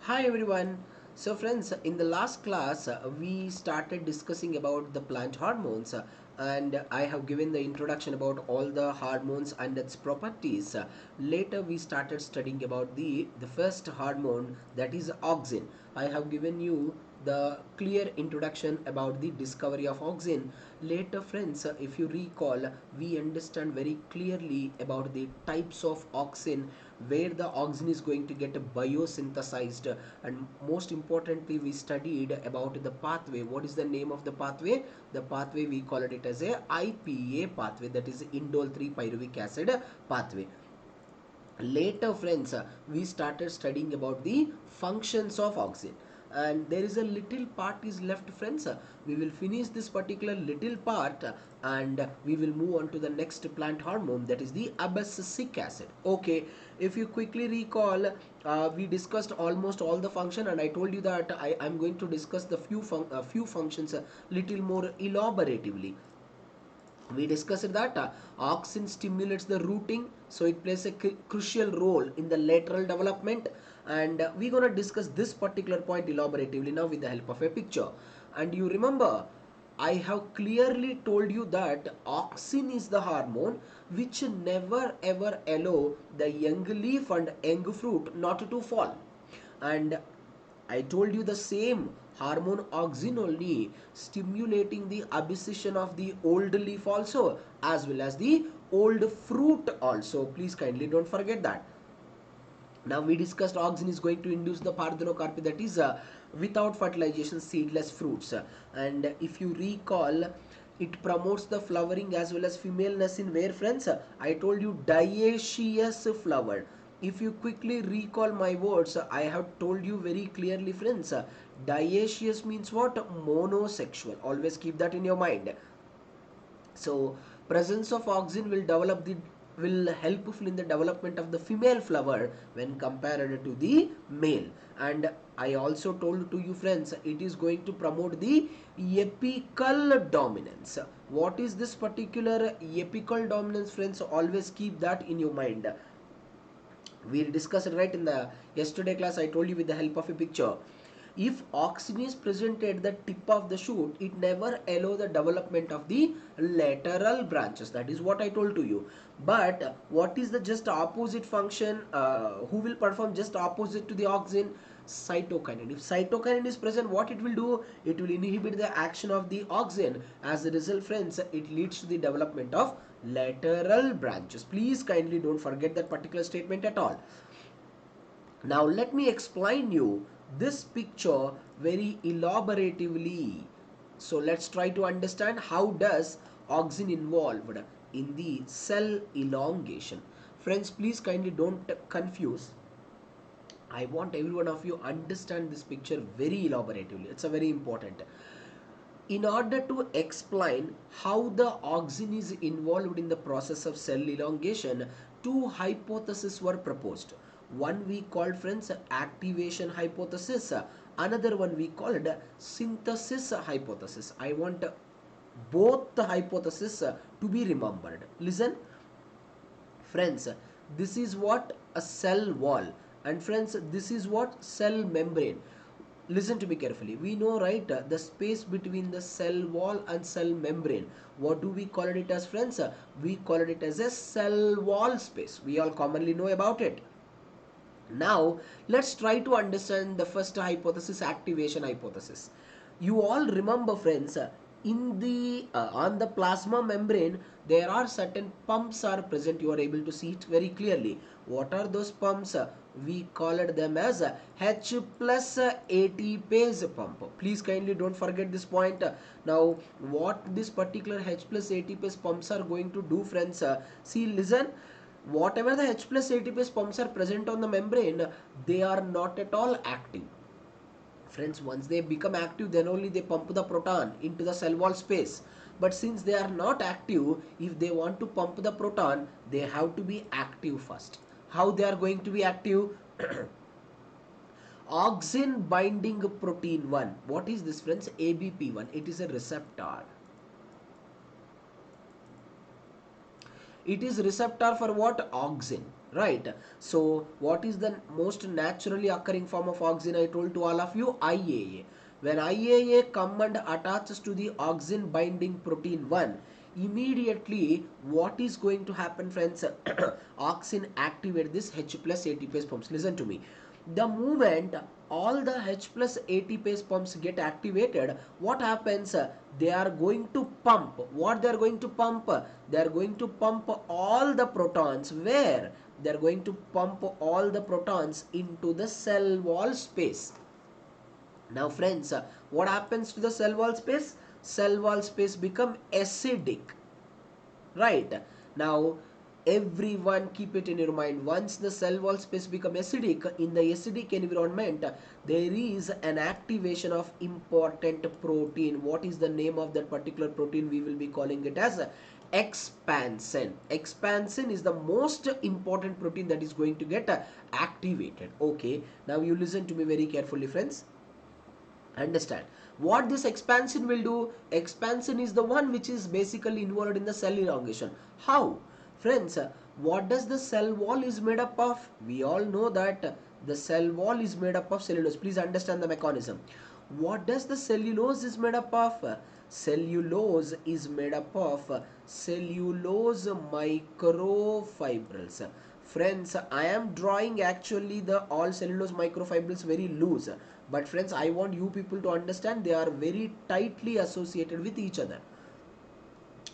Hi everyone. So friends, in the last class we started discussing about the plant hormones and I have given the introduction about all the hormones and its properties. Later we started studying about the first hormone, that is auxin. I have given you the clear introduction about the discovery of auxin. Later friends, if you recall, we understand very clearly about the types of auxin, where the auxin is going to get biosynthesized, and most importantly we studied about the pathway. What is the name of the pathway? The pathway we call it as a IPA pathway, that is indole 3 pyruvic acid pathway. Later friends, we started studying about the functions of auxin, and there is a little part is left friends. We will finish this particular little part and we will move on to the next plant hormone, that is the abscisic acid. Okay, if you quickly recall, we discussed almost all the function, and I told you that I am going to discuss the few functions a little more elaboratively. We discussed that auxin stimulates the rooting, so it plays a crucial role in the lateral development, and we're gonna discuss this particular point elaboratively now with the help of a picture. And you remember, I have clearly told you that auxin is the hormone which never ever allow the young leaf and young fruit not to fall. And I told you the same hormone auxin only stimulating the abscission of the old leaf also, as well as the old fruit also. Please kindly don't forget that. Now we discussed auxin is going to induce the parthenocarpy, that is without fertilization seedless fruits. And if you recall, it promotes the flowering as well as femaleness in where friends? I told you dioecious flower. If you quickly recall my words, I have told you very clearly friends. Dioecious means what? Monosexual. Always keep that in your mind. So presence of auxin will helpful in the development of the female flower when compared to the male. And I also told to you friends, it is going to promote the apical dominance. What is this particular apical dominance friends? Always keep that in your mind. We discussed it right in the yesterday class. I told you with the help of a picture. If auxin is present at the tip of the shoot, it never allow the development of the lateral branches. That is what I told to you. But what is the just opposite function? Who will perform just opposite to the auxin? Cytokinin. If cytokinin is present, what it will do? It will inhibit the action of the auxin. As a result friends, it leads to the development of lateral branches. Please kindly don't forget that particular statement at all. Now let me explain you this picture very elaboratively. So let's try to understand how does auxin involved in the cell elongation. Friends, please kindly don't confuse. I want every one of you understand this picture very elaboratively. It's a very important. In order to explain how the auxin is involved in the process of cell elongation, two hypotheses were proposed. One we called friends activation hypothesis, another one we called synthesis hypothesis. I want both the hypotheses to be remembered. Listen, friends, this is what a cell wall, and friends, this is what cell membrane. Listen to me carefully. We know, right, the space between the cell wall and cell membrane, what do we call it as friends? We call it as a cell wall space. We all commonly know about it. Now let's try to understand the first hypothesis, activation hypothesis. You all remember friends, in the on the plasma membrane there are certain pumps are present. You are able to see it very clearly. What are those pumps? We called them as H plus ATPase pump. Please kindly don't forget this point. Now what this particular H plus ATPase pumps are going to do friends? See, listen, whatever the H plus ATPase pumps are present on the membrane, they are not at all active. Friends, once they become active, then only they pump the proton into the cell wall space. But since they are not active, if they want to pump the proton, they have to be active first. How they are going to be active? Auxin binding protein 1. What is this friends? ABP1. It is a receptor. It is receptor for what? Auxin. right? So what is the most naturally occurring form of oxygen? I told to all of you, IAA. When IAA come and attaches to the oxygen binding protein 1, immediately what is going to happen, friends? Oxygen activate this H plus ATPase pumps. Listen to me. The moment all the H plus ATPase pumps get activated, what happens? They are going to pump. What they are going to pump? They are going to pump all the protons. Where? They are going to pump all the protons into the cell wall space. Now friends, what happens to the cell wall space? Cell wall space become acidic, right? Now everyone keep it in your mind, once the cell wall space become acidic, in the acidic environment there is an activation of important protein. What is the name of that particular protein? We will be calling it as expansin. Expansin is the most important protein that is going to get activated. Okay, now you listen to me very carefully, friends. Understand what this expansion will do. Expansion is the one which is basically involved in the cell elongation. How? Friends, what does the cell wall is made up of? We all know that the cell wall is made up of cellulose. Please understand the mechanism. What does the cellulose is made up of? Cellulose is made up of cellulose microfibrils. Friends, I am drawing actually the all cellulose microfibrils very loose, but friends, I want you people to understand they are very tightly associated with each other.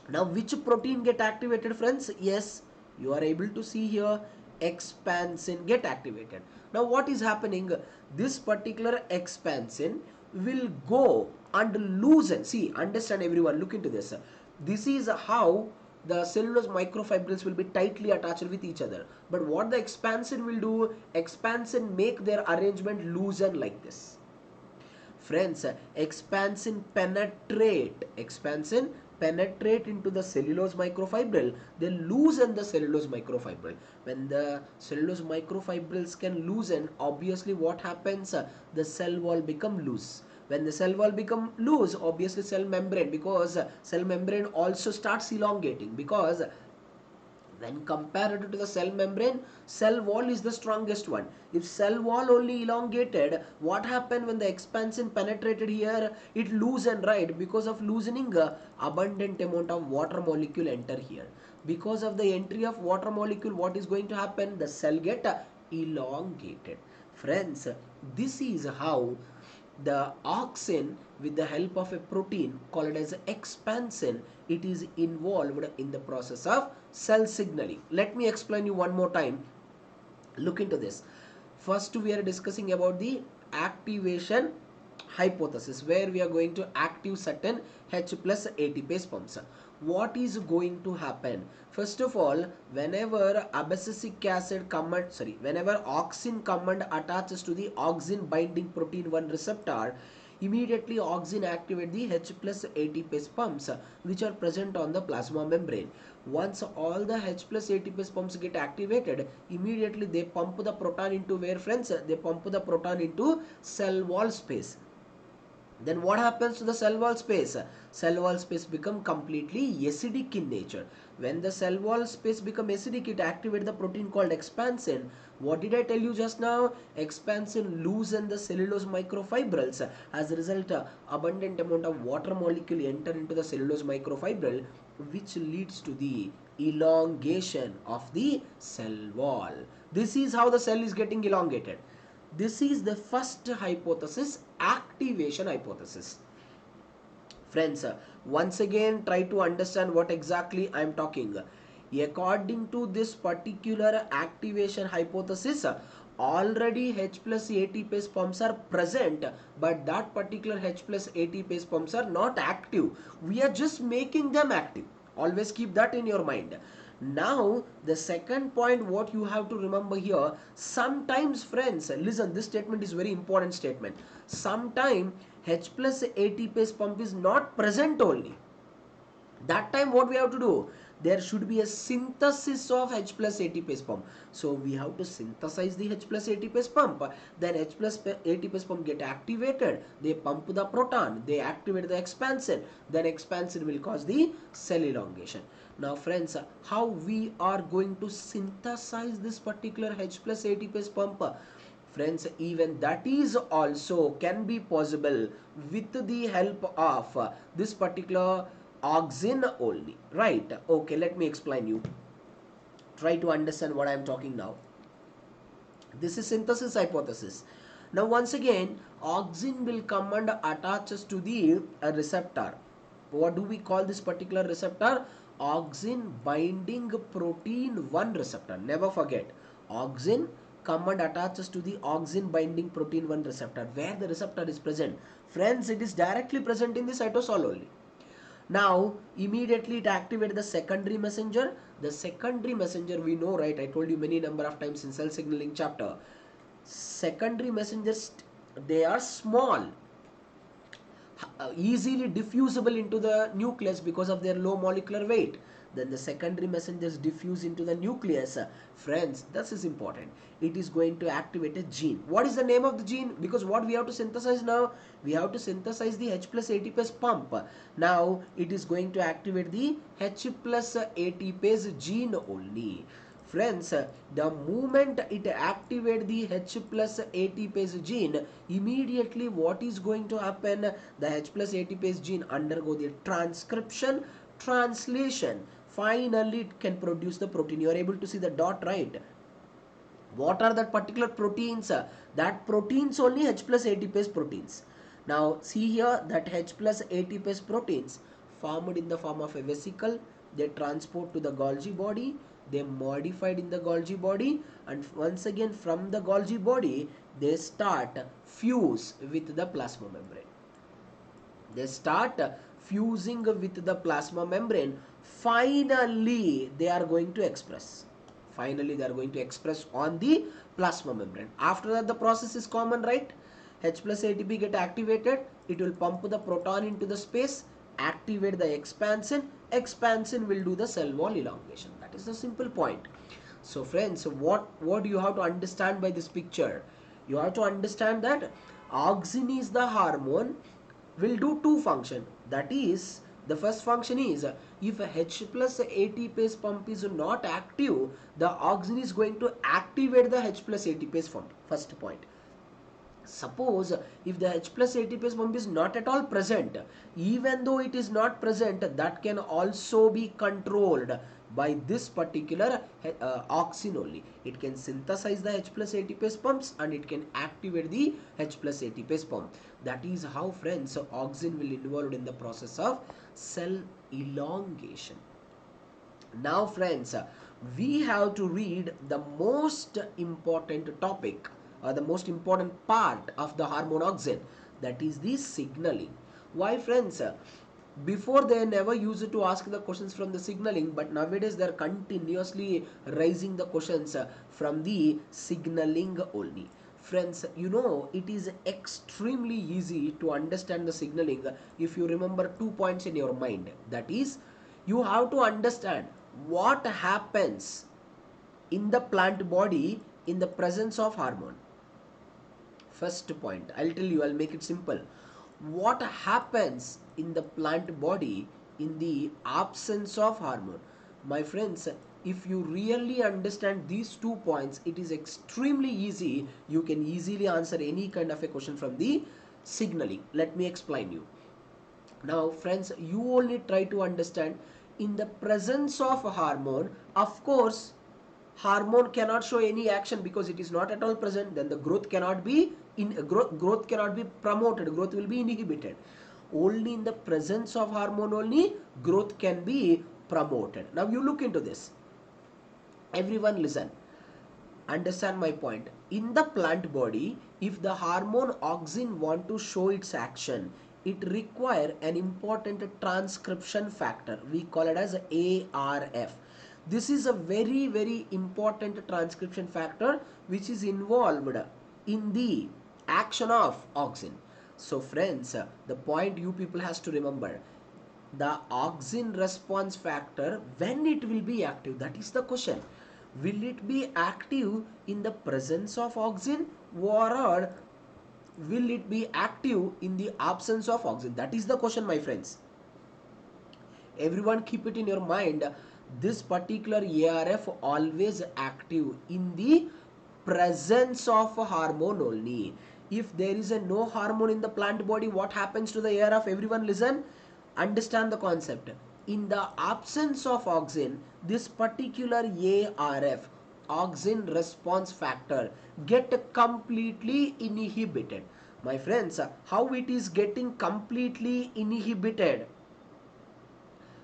Now which protein get activated, friends? Yes, you are able to see here, expansin get activated. Now what is happening? This particular expansin will go and loosen. See, understand everyone, look into this. This is how the cellulose microfibrils will be tightly attached with each other. But what the expansin will do, expansin make their arrangement loosen like this. Friends, expansin penetrate into the cellulose microfibril, they loosen the cellulose microfibril. When the cellulose microfibrils can loosen, obviously what happens? The cell wall become loose. When the cell wall become loose, obviously cell membrane, because cell membrane also starts elongating, because when compared to the cell membrane, cell wall is the strongest one. If cell wall only elongated, what happened when the expansion penetrated here? It loosened, right? Because of loosening, abundant amount of water molecule enter here. Because of the entry of water molecule, what is going to happen? The cell get elongated. Friends, this is how the auxin, with the help of a protein called as expansin, it is involved in the process of cell signaling. Let me explain you one more time. Look into this. First we are discussing about the activation hypothesis, where we are going to active certain H plus ATPase pumps. What is going to happen? First of all, whenever abscisic acid whenever auxin command attaches to the auxin binding protein 1 receptor, immediately auxin activate the H plus ATPase pumps which are present on the plasma membrane. Once all the H plus ATPase pumps get activated, immediately they pump the proton into where, friends? They pump the proton into cell wall space. Then what happens to the cell wall space? Cell wall space become completely acidic in nature. When the cell wall space become acidic, it activates the protein called expansin. What did I tell you just now? Expansin loosen the cellulose microfibrils. As a result, abundant amount of water molecule enter into the cellulose microfibril, which leads to the elongation of the cell wall. This is how the cell is getting elongated. This is the first hypothesis, activation hypothesis. Friends, once again try to understand what exactly I am talking. According to this particular activation hypothesis, already H plus ATPase pumps are present, but that particular H plus ATPase pumps are not active. We are just making them active. Always keep that in your mind. Now the second point what you have to remember here, sometimes, friends, listen, this statement is very important statement. Sometimes H plus ATPase pump is not present only. That time what we have to do? there should be a synthesis of H plus ATPase pump. So we have to synthesize the H plus ATPase pump. Then H plus ATPase pump get activated. They pump the proton. They activate the expansion. Then expansion will cause the cell elongation. Now friends, how we are going to synthesize this particular H plus ATPase pump? Friends, even that is also can be possible with the help of this particular auxin only, right? Okay, let me explain you. Try to understand what I am talking now. This is synthesis hypothesis. Now once again, auxin will come and attaches to the receptor. What do we call this particular receptor? Auxin binding protein 1 receptor. Never forget, auxin come and attaches to the auxin binding protein 1 receptor. Where the receptor is present? Friends, it is directly present in the cytosol only. Now immediately it activates the secondary messenger. The secondary messenger, we know, right? I told you many number of times in cell signaling chapter. Secondary messengers, they are small, easily diffusible into the nucleus because of their low molecular weight. Then the secondary messengers diffuse into the nucleus. Friends, this is important. It is going to activate a gene. What is the name of the gene? Because what we have to synthesize now, we have to synthesize the H plus ATPase pump. Now it is going to activate the H plus ATPase gene only. Friends, the moment it activates the H plus ATPase gene, immediately what is going to happen? The H plus ATPase gene undergo the transcription, translation. Finally, it can produce the protein. You are able to see the dot, right? What are that particular proteins? That proteins only H plus ATPase proteins. Now see here that H plus ATPase proteins formed in the form of a vesicle. They transport to the Golgi body. They modified in the Golgi body, and once again from the Golgi body they start fuse with the plasma membrane. They start fusing with the plasma membrane. Finally they are going to express. Finally they are going to express on the plasma membrane. After that the process is common, right? H plus ATP get activated. It will pump the proton into the space, activate the expansion. Expansion will do the cell wall elongation. That is the simple point. So friends, what do you have to understand by this picture? You have to understand that auxin is the hormone, will do two function. That is, the first function is, if H plus ATPase pump is not active, the auxin is going to activate the H plus ATPase pump. First point. Suppose if the H plus ATPase pump is not at all present, even though it is not present, that can also be controlled by this particular auxin only. It can synthesize the H plus ATPase pumps and it can activate the H plus ATPase pump. That is how, friends, auxin will involved in the process of cell elongation. Now friends, we have to read the most important topic, the most important part of the hormone auxin, that is the signaling. Why, friends? Before they never used to ask the questions from the signaling, but nowadays they are continuously raising the questions from the signaling only. Friends, you know, it is extremely easy to understand the signaling if you remember 2 points in your mind. That is, you have to understand what happens in the plant body in the presence of hormone. First point, I'll tell you, I'll make it simple. What happens in the plant body in the absence of hormone? My friends, if you really understand these 2 points, it is extremely easy. You can easily answer any kind of a question from the signaling. Let me explain you. Now friends, you only try to understand, in the presence of a hormone, of course hormone cannot show any action because it is not at all present. Then the growth cannot be growth cannot be promoted, growth will be inhibited. Only in the presence of hormone only growth can be promoted. Now you look into this. Everyone listen, understand my point. In the plant body, if the hormone auxin want to show its action, it require an important transcription factor. We call it as ARF. This is a very important transcription factor which is involved in the action of auxin. So friends, the point you people has to remember, the auxin response factor, when it will be active? That is the question. Will it be active in the presence of auxin, or will it be active in the absence of auxin? That is the question, my friends. Everyone keep it in your mind. This particular ARF always active in the presence of a hormone only. If there is a no hormone in the plant body, what happens to the ARF? Everyone listen, understand the concept. In the absence of auxin, this particular ARF, auxin response factor, get completely inhibited. My friends, how it is getting completely inhibited?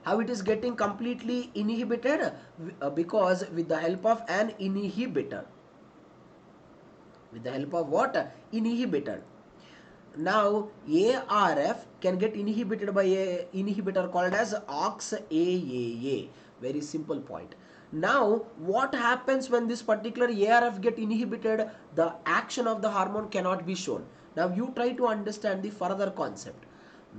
How it is getting completely inhibited? Because with the help of an inhibitor. With the help of what? Inhibitor. Now ARF can get inhibited by a inhibitor called as OXAAA. Very simple point. Now what happens when this particular ARF get inhibited? The action of the hormone cannot be shown. Now you try to understand the further concept.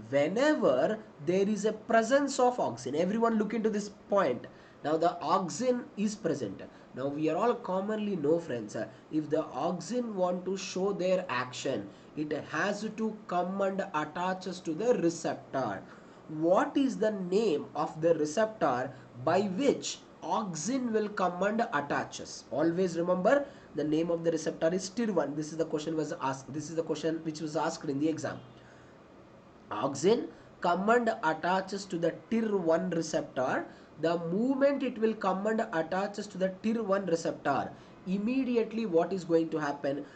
Whenever there is a presence of auxin, everyone look into this point. Now the auxin is present. Now we are all commonly know, friends, if the auxin want to show their action, it has to come and attaches to the receptor. What is the name of the receptor by which auxin will come and attaches? Always remember, the name of the receptor is TIR1. This is the question was asked. This is the question which was asked in the exam. Auxin come and attaches to the TIR1 receptor. The moment it will come and attaches to the TIR1 receptor, immediately what is going to happen?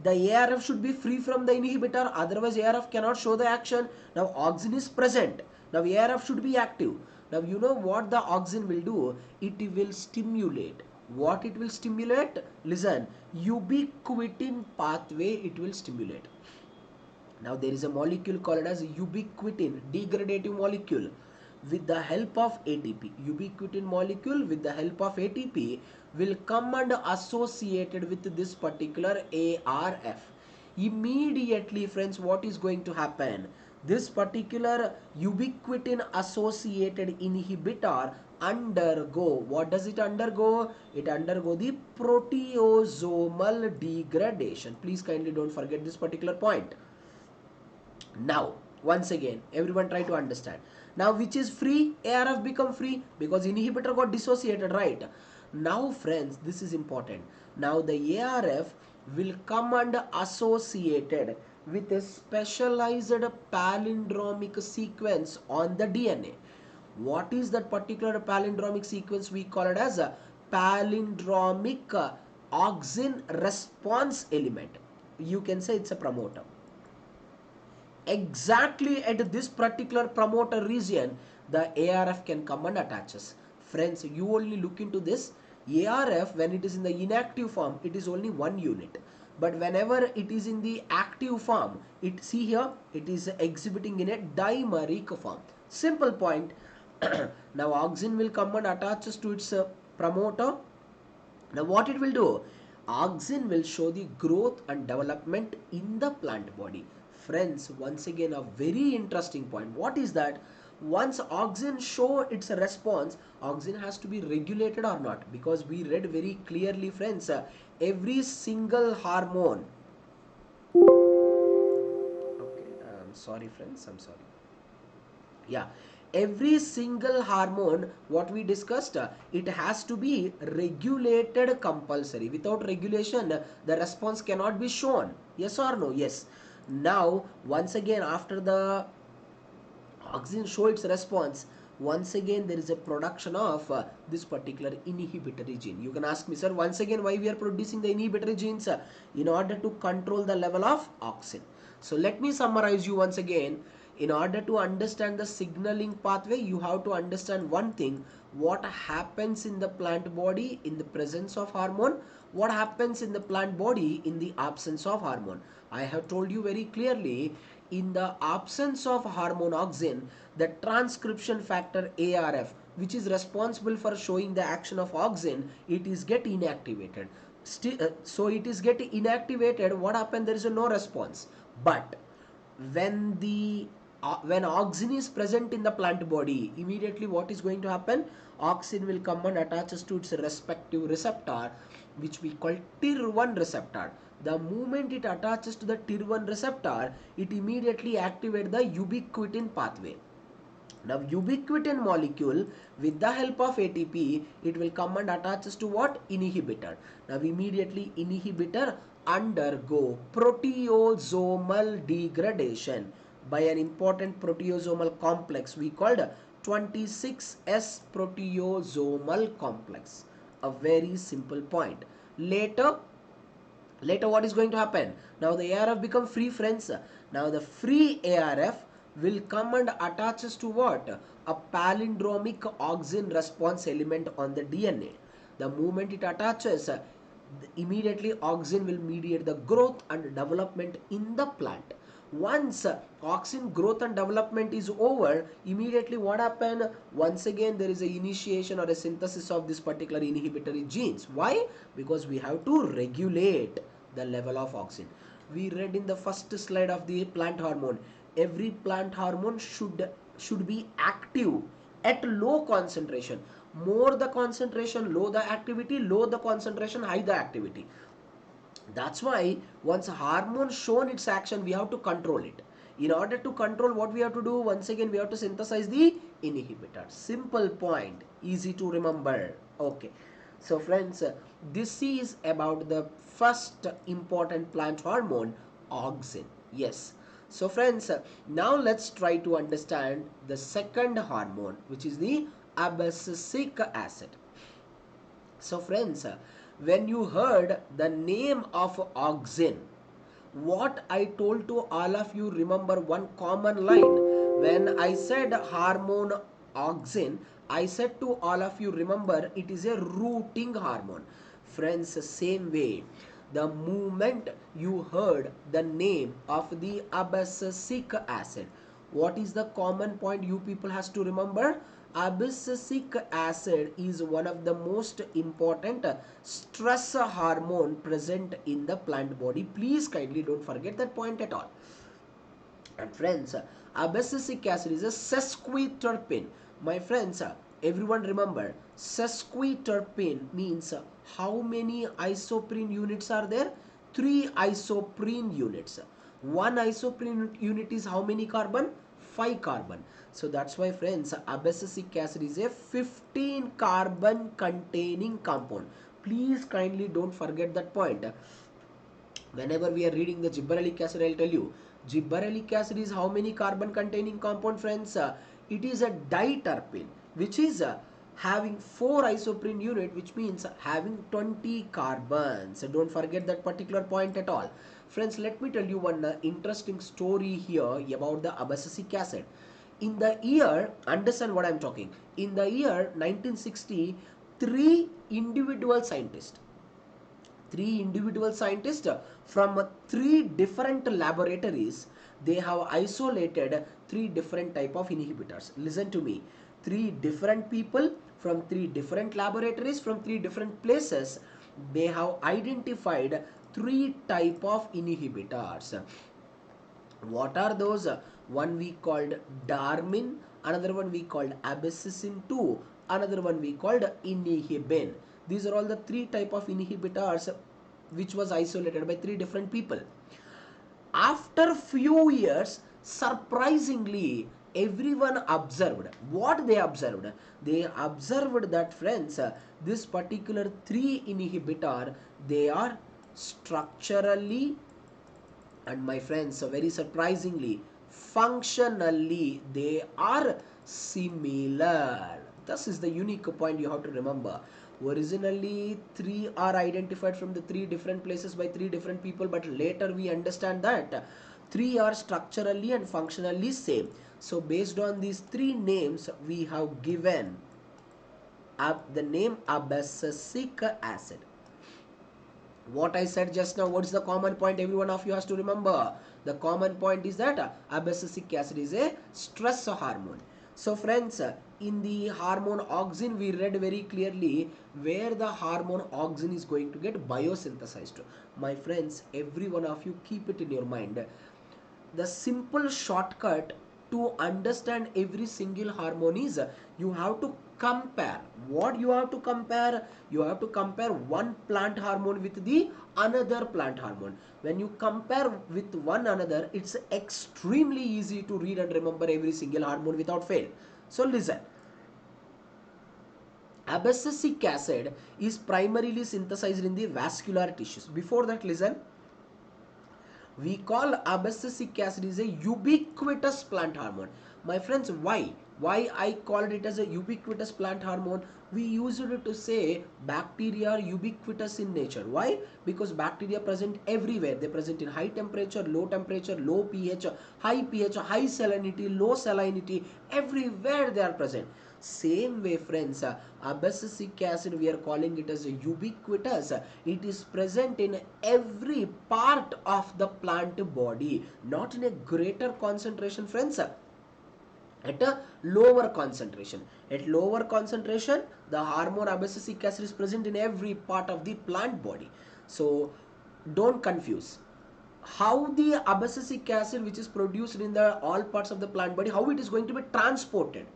The ARF should be free from the inhibitor, otherwise ARF cannot show the action. Now auxin is present. Now ARF should be active. Now you know what the auxin will do? It will stimulate. What it will stimulate? Listen, ubiquitin pathway it will stimulate. Now there is a molecule called as ubiquitin, degradative molecule. With the help of ATP, ubiquitin molecule with the help of ATP will come and associated with this particular ARF. Immediately, friends, what is going to happen? This particular ubiquitin associated inhibitor undergo, what does it undergo? It undergo the proteasomal degradation. Please kindly don't forget this particular point. Now once again everyone try to understand. Now which is free? ARF become free because inhibitor got dissociated, right? Now friends, this is important. Now the ARF will come and associated with a specialized palindromic sequence on the DNA. What is that particular palindromic sequence? We call it as a palindromic auxin response element. You can say it's a promoter. Exactly at this particular promoter region, the ARF can come and attaches. Friends, you only look into this. ARF, when it is in the inactive form, it is only one unit. But whenever it is in the active form, it, see here, it is exhibiting in a dimeric form. Simple point. Now auxin will come and attaches to its promoter. Now what it will do? Auxin will show the growth and development in the plant body. Friends, once again a very interesting point. What is that? Once auxin show its response, auxin has to be regulated or not, because we read very clearly, friends, every single hormone. Okay, I'm sorry friends, I'm sorry. Yeah, every single hormone what we discussed, it has to be regulated compulsory. Without regulation, the response cannot be shown. Yes or no? Yes. Now once again, after the auxin show its response, once again there is a production of this particular inhibitory gene. You can ask me, sir, once again why we are producing the inhibitory genes? In order to control the level of auxin. So let me summarize you once again. In order to understand the signaling pathway, you have to understand one thing: what happens in the plant body in the presence of hormone, what happens in the plant body in the absence of hormone. I have told you very clearly, in the absence of hormone auxin, the transcription factor ARF, which is responsible for showing the action of auxin, it is get inactivated. So it is get inactivated. What happened? There is no response. But when the when auxin is present in the plant body, immediately what is going to happen? Auxin will come and attaches to its respective receptor, which we call TIR1 receptor. The moment it attaches to the TIR1 receptor, it immediately activates the ubiquitin pathway. Now ubiquitin molecule, with the help of ATP, it will come and attaches to what? Inhibitor. Now immediately inhibitor undergo proteasomal degradation by an important proteasomal complex we called 26S proteasomal complex. A very simple point. Later what is going to happen? Now the ARF become free, friends. Now the free ARF will come and attaches to what? A palindromic auxin response element on the DNA. The moment it attaches, immediately auxin will mediate the growth and development in the plant. Once auxin growth and development is over, immediately what happen? Once again there is a initiation or a synthesis of this particular inhibitory genes. Why? Because we have to regulate the level of auxin. We read in the first slide of the plant hormone, every plant hormone should be active at low concentration. More the concentration, low the activity, low the concentration, high the activity. That's why once a hormone shown its action, we have to control it. In order to control, what we have to do? Once again, we have to synthesize the inhibitor. Simple point, easy to remember. Okay. So friends, this is about the first important plant hormone, auxin. Yes. So friends, now let's try to understand the second hormone, which is the abscisic acid. So friends, when you heard the name of auxin, what I told to all of you, remember one common line. When I said hormone auxin, I said to all of you, remember it is a rooting hormone. Friends, same way, the moment you heard the name of the abscisic acid, what is the common point you people has to remember? Abscisic acid is one of the most important stress hormone present in the plant body. Please kindly don't forget that point at all. And friends, abscisic acid is a sesquiterpene. My friends, everyone remember, sesquiterpene means how many isoprene units are there? 3 isoprene units. One isoprene unit is how many carbon? 5 carbon. So that's why friends, abscisic acid is a 15 carbon containing compound. Please kindly don't forget that point. Whenever we are reading the gibberellic acid, I'll tell you, gibberellic acid is how many carbon containing compound, friends? It is a diterpene, which is having 4 isoprene unit, which means having 20 carbons. So don't forget that particular point at all. Friends, let me tell you one interesting story here about the abscisic acid. In the year, understand what I'm talking, in the year 1960, three individual scientists from 3 different laboratories, they have isolated 3 different type of inhibitors. Listen to me, 3 different people from 3 different laboratories from 3 different places, they have identified 3 type of inhibitors. What are those? One we called Darmin, another one we called abscissin 2, another one we called inhibin. These are all the 3 type of inhibitors which was isolated by 3 different people. After few years, surprisingly, everyone observed. What they observed? They observed that, friends, this particular 3 inhibitor, they are structurally, and my friends, very surprisingly, functionally they are similar. This is the unique point you have to remember. Originally 3 are identified from the 3 different places by 3 different people, but later we understand that 3 are structurally and functionally same. So based on these 3 names, we have given the name abscisic acid. What I said just now, what's the common point every one of you has to remember? The common point is that abscisic acid is a stress hormone. So friends, in the hormone auxin, we read very clearly where the hormone auxin is going to get biosynthesized. My friends, every one of you keep it in your mind. The simple shortcut to understand every single hormone is you have to compare. What you have to compare? You have to compare one plant hormone with the another plant hormone. When you compare with one another, it's extremely easy to read and remember every single hormone without fail. So listen, abscisic acid is primarily synthesized in the vascular tissues. Before that, listen, we call abscisic acid is a ubiquitous plant hormone. My friends, why I called it as a ubiquitous plant hormone? We used it to say bacteria are ubiquitous in nature. Why? Because bacteria present everywhere. They present in high temperature, low pH, high pH, high salinity, low salinity. Everywhere they are present. Same way, friends, abscisic acid, we are calling it as a ubiquitous. It is present in every part of the plant body, not in a greater concentration, friends, at a lower concentration. At lower concentration, the hormone abscisic acid is present in every part of the plant body. So don't confuse how the abscisic acid which is produced in the all parts of the plant body, how it is going to be transported.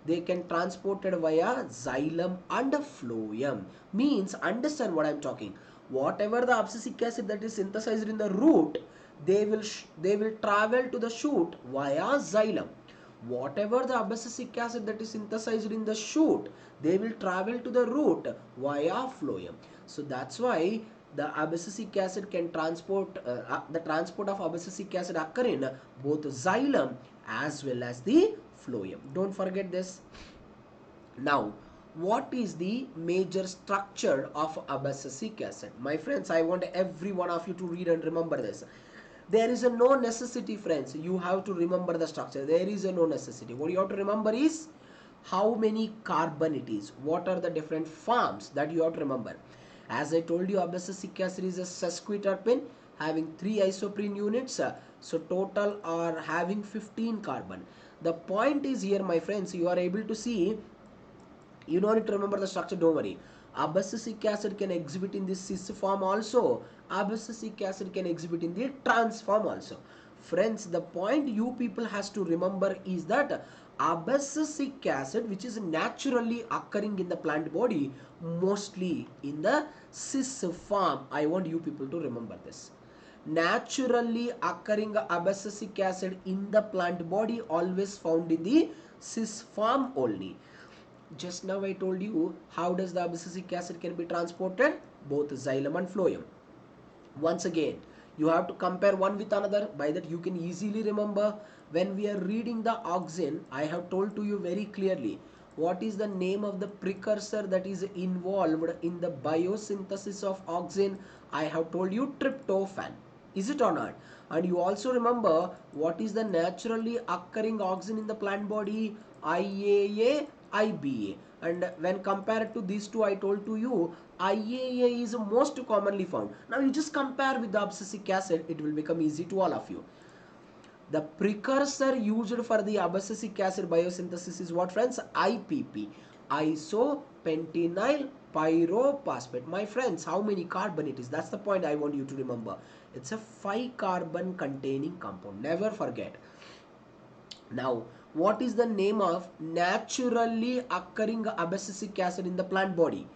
They can transported via xylem and phloem. Means, understand what I am talking. Whatever the abscisic acid that is synthesized in the root, they will travel to the shoot via xylem. Whatever the abscisic acid that is synthesized in the shoot, they will travel to the root via phloem. So that's why the abscisic acid can transport, the transport of abscisic acid occur in both xylem as well as the phloem. Don't forget this. Now, what is the major structure of abscisic acid? My friends, I want every one of you to read and remember this. There is a no necessity, friends. You have to remember the structure. There is a no necessity. What you have to remember is how many carbon it is. What are the different forms that you have to remember. As I told you, abscisic acid is a sesquiterpene having 3 isoprene units. So total are having 15 carbon. The point is here, my friends, you are able to see, you don't need to remember the structure, don't worry. Abscisic acid can exhibit in the cis form also. Abscisic acid can exhibit in the trans form also. Friends, the point you people has to remember is that abscisic acid, which is naturally occurring in the plant body, mostly in the cis form. I want you people to remember this. Naturally occurring abscisic acid in the plant body always found in the cis form only. Just now I told you how does the abscisic acid can be transported, both xylem and phloem. Once again, you have to compare one with another. By that you can easily remember. When we are reading the auxin, I have told to you very clearly what is the name of the precursor that is involved in the biosynthesis of auxin. I have told you tryptophan. Is it or not? And you also remember what is the naturally occurring auxin in the plant body, IAA, IBA. And when compared to these two, I told to you IAA is most commonly found. Now you just compare with the abscisic acid, it will become easy to all of you. The precursor used for the abscisic acid biosynthesis is what, friends? IPP, isopentenyl pyrophosphate. My friends, how many carbon it is? That's the point I want you to remember. It's a 5 carbon containing compound. Never forget. Now, what is the name of naturally occurring abscisic acid in the plant body?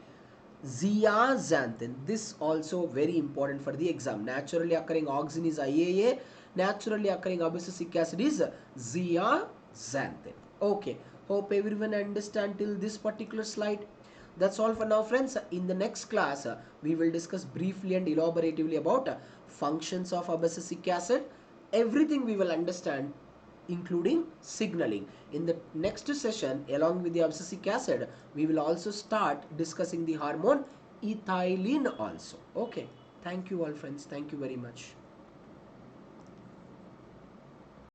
Zeaxanthin. This also very important for the exam. Naturally occurring auxin is IAA. Naturally occurring abscisic acid is zeaxanthin. Okay. Hope everyone understand till this particular slide. That's all for now, friends. In the next class, we will discuss briefly and elaboratively about functions of abscisic acid. Everything we will understand, including signaling. In the next session, along with the abscisic acid, we will also start discussing the hormone ethylene also. Okay. Thank you all, friends. Thank you very much.